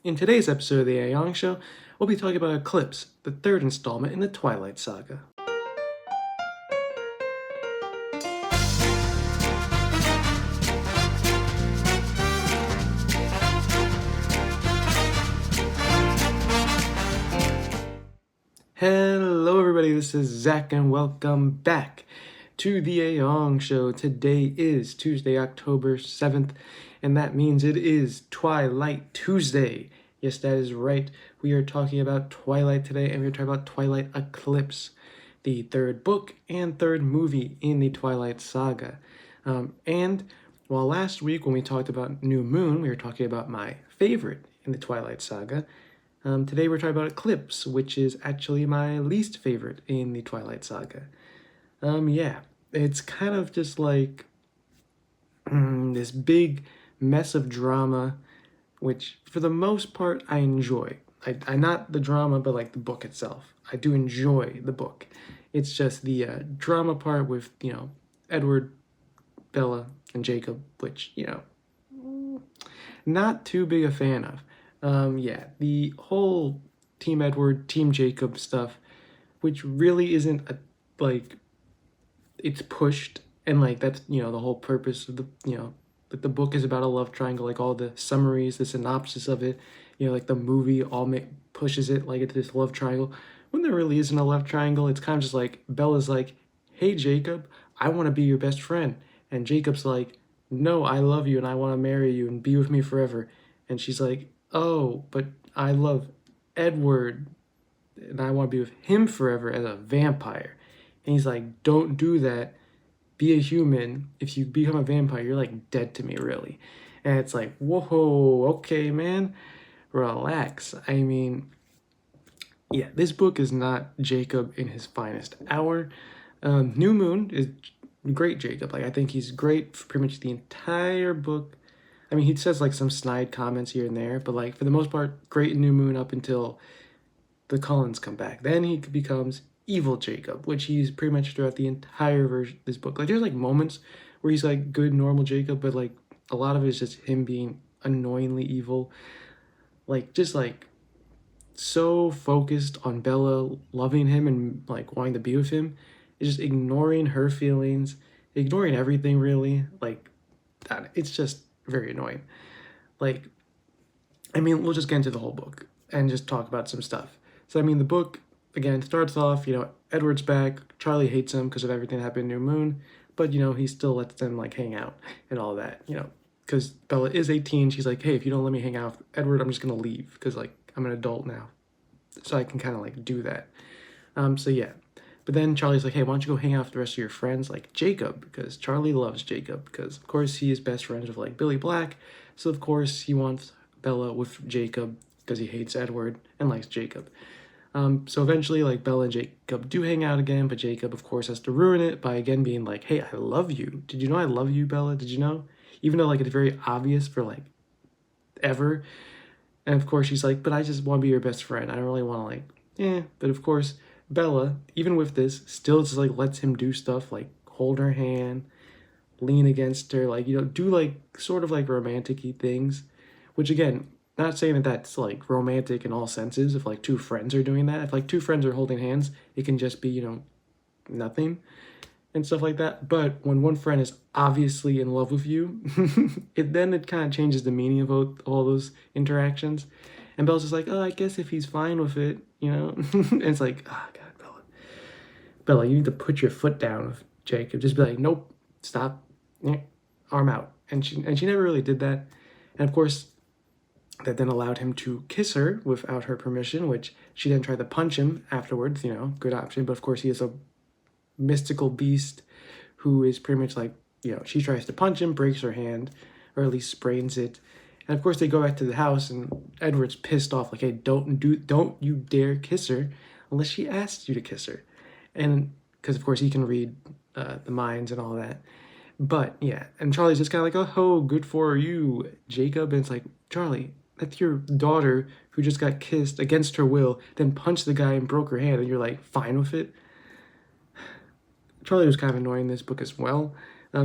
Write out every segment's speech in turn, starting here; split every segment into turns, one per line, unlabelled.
In today's episode of the Aeong Show, we'll be talking about Eclipse, the third installment in the Twilight Saga. Hello everybody, this is Zach and welcome back to the Aeong Show. Today is Tuesday, October 7th, and that means it is Twilight Tuesday. Yes, that is right. We are talking about Twilight today, and we're talking about Twilight Eclipse, the third book and third movie in the Twilight Saga. And while last week when we talked about New Moon, we were talking about my favorite in the Twilight Saga, today we're talking about Eclipse, which is actually my least favorite in the Twilight Saga. Yeah, it's kind of just like this big mess of drama, which for the most part I enjoy. I not the drama, but like the book itself. I do enjoy the book. It's just the drama part with, Edward, Bella, and Jacob, which, not too big a fan of. Yeah, the whole Team Edward, Team Jacob stuff, which really isn't it's pushed, and like that's the whole purpose of the book is about a love triangle. Like all the summaries, the synopsis of it, like the movie all pushes it like into this love triangle. When there really isn't a love triangle, it's kind of just like Bella's like, "Hey Jacob, I want to be your best friend," and Jacob's like, "No, I love you and I want to marry you and be with me forever," and she's like, "Oh, but I love Edward and I want to be with him forever as a vampire," and he's like, "Don't do that. Be a human. If you become a vampire, you're like dead to me, really." And it's like, whoa, okay, man, relax. I mean, yeah, this book is not Jacob in his finest hour. New Moon is great Jacob. Like, I think he's great for pretty much the entire book. I mean, he says like some snide comments here and there, but like for the most part, great in New Moon up until the Cullens come back. Then he becomes evil Jacob, which he's pretty much throughout the entire version of this book. Like there's like moments where he's like good normal Jacob, but like a lot of it is just him being annoyingly evil. Like just like so focused on Bella loving him and like wanting to be with him, is just ignoring her feelings, ignoring everything really. Like it's just very annoying. Like, I mean, we'll just get into the whole book and just talk about some stuff. So I mean, the book again starts off, Edward's back. Charlie hates him because of everything that happened in New Moon, but he still lets them like hang out and all that. Because Bella is 18. She's like, "Hey, if you don't let me hang out with Edward, I'm just gonna leave because like I'm an adult now, so I can kind of like do that." So yeah, but then Charlie's like, "Hey, why don't you go hang out with the rest of your friends, like Jacob?" Because Charlie loves Jacob because of course he is best friends with like Billy Black, so of course he wants Bella with Jacob because he hates Edward and likes Jacob. So eventually, like, Bella and Jacob do hang out again, but Jacob, of course, has to ruin it by again being like, "Hey, I love you. Did you know I love you, Bella? Did you know?" Even though, like, it's very obvious for, like, ever. And of course, she's like, "But I just want to be your best friend. I don't really want to, like, But of course, Bella, even with this, still just, like, lets him do stuff like hold her hand, lean against her, like, do, like, sort of, like, romantic-y things. Which, again, not saying that that's like romantic in all senses. If like two friends are doing that, if like two friends are holding hands, it can just be nothing and stuff like that. But when one friend is obviously in love with you, it kind of changes the meaning of all those interactions. And Bella's just like, "Oh, I guess if he's fine with it, and it's like, oh God, Bella, you need to put your foot down with Jacob. Just be like, nope, stop, arm out. And she never really did that. And of course, that then allowed him to kiss her without her permission, which she then tried to punch him afterwards, good option. But of course, he is a mystical beast who is pretty much like, she tries to punch him, breaks her hand, or at least sprains it. And of course, they go back to the house, and Edward's pissed off, like, "Hey, don't you dare kiss her unless she asks you to kiss her." And because, of course, he can read the minds and all that. But yeah, and Charlie's just kind of like, "Oh, good for you, Jacob." And it's like, "Charlie, that's your daughter who just got kissed against her will, then punched the guy and broke her hand, and you're like fine with it." Charlie was kind of annoying in this book as well.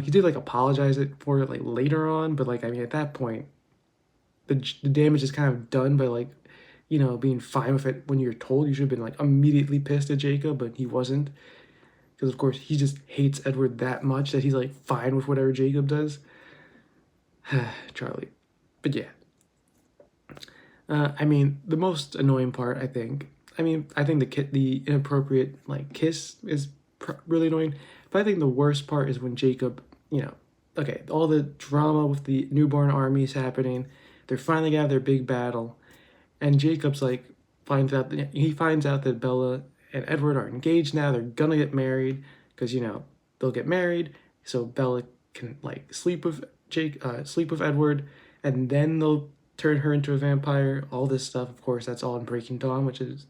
He did like apologize for it like later on, but like I mean at that point, the damage is kind of done by like, you know, being fine with it when you're told. You should have been like immediately pissed at Jacob, but he wasn't, because of course he just hates Edward that much that he's like fine with whatever Jacob does. Charlie. But yeah, I mean, the most annoying part, I think. I mean, I think the inappropriate like kiss is really annoying, but I think the worst part is when Jacob, you know, okay, all the drama with the newborn armies happening, they're finally gonna have their big battle, and Jacob's like he finds out that Bella and Edward are engaged now. They're gonna get married because, you know, they'll get married, so Bella can like sleep with Edward, and then they'll turn her into a vampire. All this stuff, of course, that's all in Breaking Dawn, which is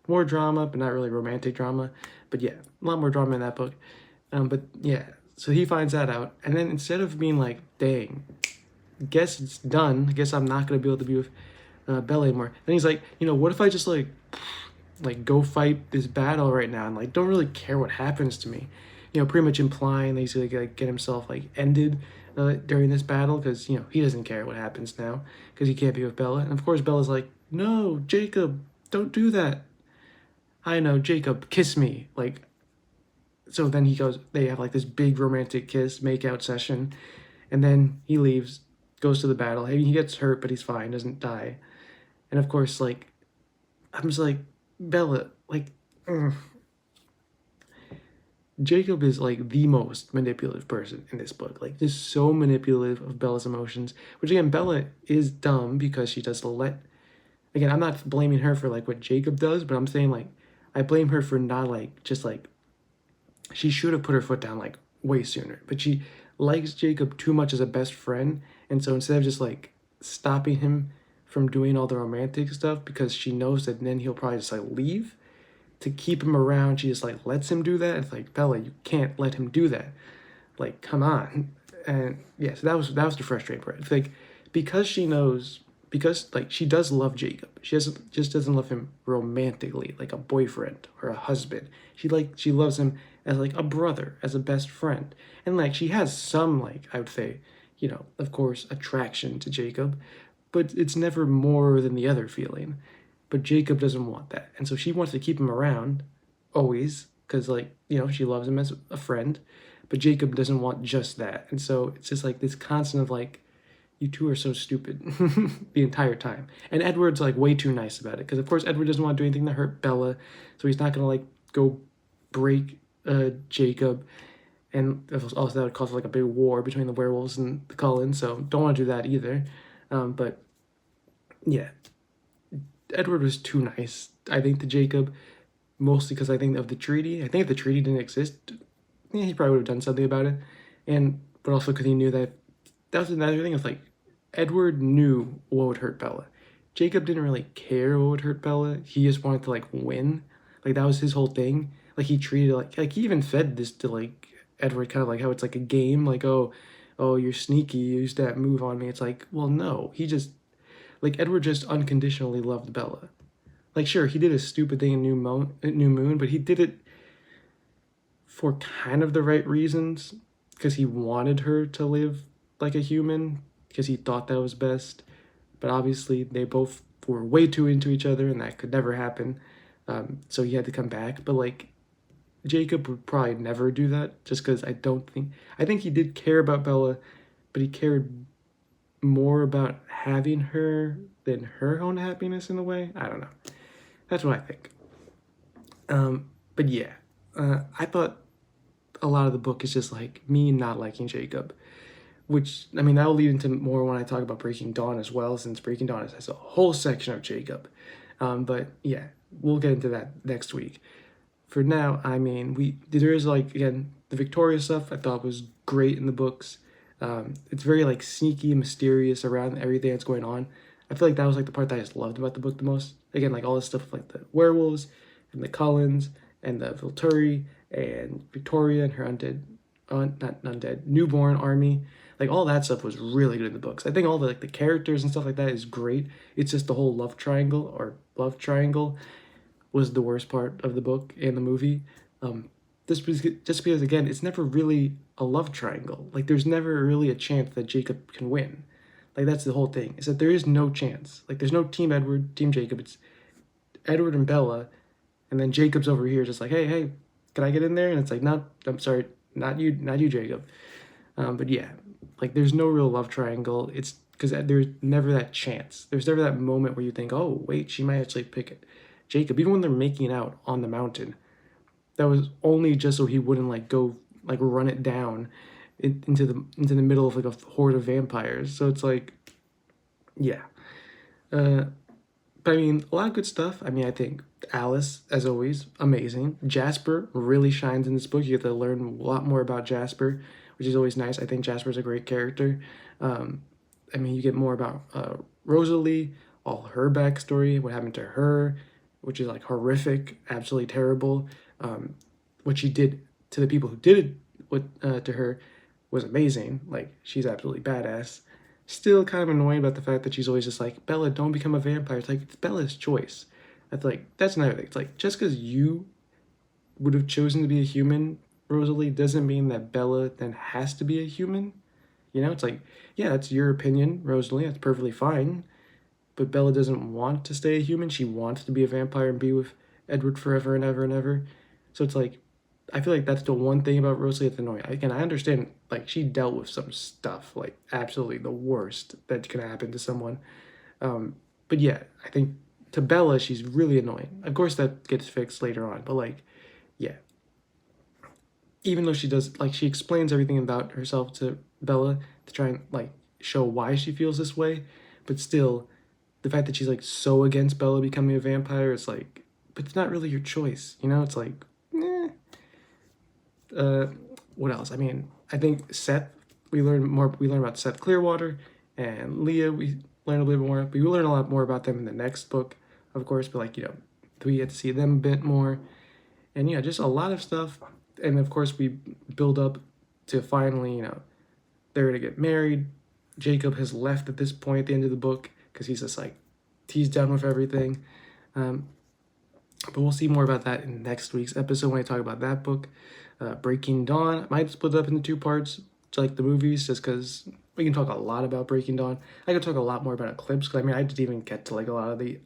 more drama, but not really romantic drama. But yeah, a lot more drama in that book. But yeah, so he finds that out, and then instead of being like, "Dang, guess it's done. I guess I'm not gonna be able to be with Bella anymore," then he's like, "You know, what if I just like go fight this battle right now and like don't really care what happens to me?" You know, pretty much implying that he's gonna get himself like ended during this battle, because, you know, he doesn't care what happens now because he can't be with Bella. And of course Bella's like, "No, Jacob, don't do that. I know, Jacob, kiss me." Like, so then they have like this big romantic kiss make out session, and then he leaves, goes to the battle. Hey, he gets hurt, but he's fine, doesn't die. And of course, like, I'm just like, Bella, like, ugh. Jacob is like the most manipulative person in this book. Like, just so manipulative of Bella's emotions. Which again, Bella is dumb because she does let. Again, I'm not blaming her for like what Jacob does, but I'm saying like I blame her for not like just like she should have put her foot down like way sooner. But she likes Jacob too much as a best friend, and so instead of just like stopping him from doing all the romantic stuff because she knows that then he'll probably just like leave, to keep him around, she just like lets him do that. It's like, Bella, you can't let him do that. Like, come on. And yeah, so that was the frustrating part. It's like, because she knows, because like she does love Jacob. She just doesn't love him romantically, like a boyfriend or a husband. She loves him as like a brother, as a best friend. And like she has some, like, I would say, you know, of course, attraction to Jacob, but it's never more than the other feeling. But Jacob doesn't want that. And so she wants to keep him around always because, like, you know, she loves him as a friend. But Jacob doesn't want just that. And so it's just like this constant of like, you two are so stupid the entire time. And Edward's like way too nice about it because, of course, Edward doesn't want to do anything to hurt Bella. So he's not going to like go break Jacob. And also that would cause like a big war between the werewolves and the Cullens. So don't want to do that either. But yeah, Edward was too nice, I think, to Jacob, mostly because I think of the treaty. I think if the treaty didn't exist, yeah, he probably would have done something about it. And but also because he knew that was another thing. It's like Edward knew what would hurt Bella. Jacob didn't really care what would hurt Bella. He just wanted to like win. Like that was his whole thing. Like he treated it like he even fed this to like Edward, kind of like how it's like a game. Like, oh, you're sneaky. You used that move on me. It's like, well, no, he just like Edward just unconditionally loved Bella. Like, sure, he did a stupid thing in New Moon, but he did it for kind of the right reasons, because he wanted her to live like a human, because he thought that was best. But obviously, they both were way too into each other, and that could never happen. So he had to come back. But like, Jacob would probably never do that, just because I think he did care about Bella, but he cared more about having her than her own happiness in a way. I don't know. That's what I think. But yeah, I thought a lot of the book is just like me not liking Jacob, which, I mean, that'll lead into more when I talk about Breaking Dawn as well, since Breaking Dawn has a whole section of Jacob. But yeah, we'll get into that next week. For now, I mean, there is like, again, the Victoria stuff I thought was great in the books. It's very like sneaky and mysterious around everything that's going on. I feel like that was like the part that I just loved about the book the most. Again, like all this stuff like the werewolves and the Cullens and the Volturi and Victoria and her not undead, newborn army. Like all that stuff was really good in the books. I think all the like the characters and stuff like that is great. It's just the whole love triangle was the worst part of the book and the movie. Just because again, it's never really a love triangle. Like there's never really a chance that Jacob can win. Like that's the whole thing, is that there is no chance. Like there's no Team Edward, Team Jacob. It's Edward and Bella, and then Jacob's over here just like, hey, can I get in there? And it's like, no, I'm sorry, not you, Jacob. But yeah, like there's no real love triangle. It's because there's never that chance. There's never that moment where you think, oh wait, she might actually pick Jacob. Even when they're making out on the mountain, that was only just so he wouldn't like go like run it down into the middle of like a horde of vampires. So it's like, yeah. But I mean, a lot of good stuff. I mean, I think Alice, as always, amazing. Jasper really shines in this book. You get to learn a lot more about Jasper, which is always nice. I think Jasper's a great character. I mean, you get more about Rosalie, all her backstory, what happened to her, which is like horrific, absolutely terrible. What she did to the people who did it to her was amazing. Like, she's absolutely badass. Still kind of annoyed about the fact that she's always just like, Bella, don't become a vampire. It's like, it's Bella's choice. That's another thing. It's like, just because you would have chosen to be a human, Rosalie, doesn't mean that Bella then has to be a human. You know, it's like, yeah, that's your opinion, Rosalie. That's perfectly fine. But Bella doesn't want to stay a human. She wants to be a vampire and be with Edward forever and ever and ever. So it's like, I feel like that's the one thing about Rosalie that's annoying. Again, I understand, like, she dealt with some stuff, like, absolutely the worst that can happen to someone. But yeah, I think to Bella, she's really annoying. Of course, that gets fixed later on, but, like, yeah. Even though she does, like, she explains everything about herself to Bella to try and, like, show why she feels this way, but still, the fact that she's, like, so against Bella becoming a vampire, it's like, but it's not really your choice, you know? It's like, eh. What else? I mean, I think Seth, we learn about Seth Clearwater, and Leah, we learn a little bit more. But we will learn a lot more about them in the next book, of course, but like, you know, we get to see them a bit more. And yeah, just a lot of stuff. And of course, we build up to finally, you know, they're gonna get married. Jacob has left at this point at the end of the book because he's just like, he's done with everything. But we'll see more about that in next week's episode when I talk about that book. Breaking Dawn, I might split it up into 2 parts, like the movies, just because we can talk a lot about Breaking Dawn. I could talk a lot more about Eclipse, because I mean, I didn't even get to like a lot of the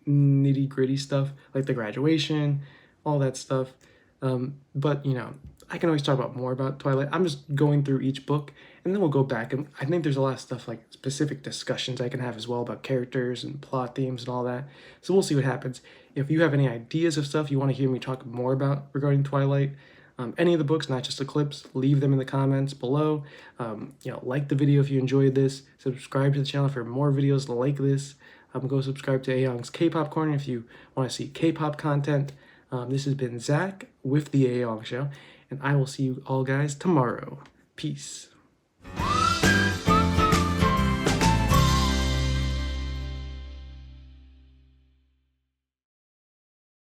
nitty gritty stuff, like the graduation, all that stuff. But you know, I can always talk about more about Twilight. I'm just going through each book, and then we'll go back, and I think there's a lot of stuff like specific discussions I can have as well about characters and plot themes and all that. So we'll see what happens. If you have any ideas of stuff you want to hear me talk more about regarding Twilight, any of the books, not just Eclipse, leave them in the comments below. You know, like the video if you enjoyed this. Subscribe to the channel for more videos like this. Go subscribe to Aeong's K-Pop Corner if you want to see K-pop content. This has been Zach with the Aeong Show, and I will see you all guys tomorrow. Peace.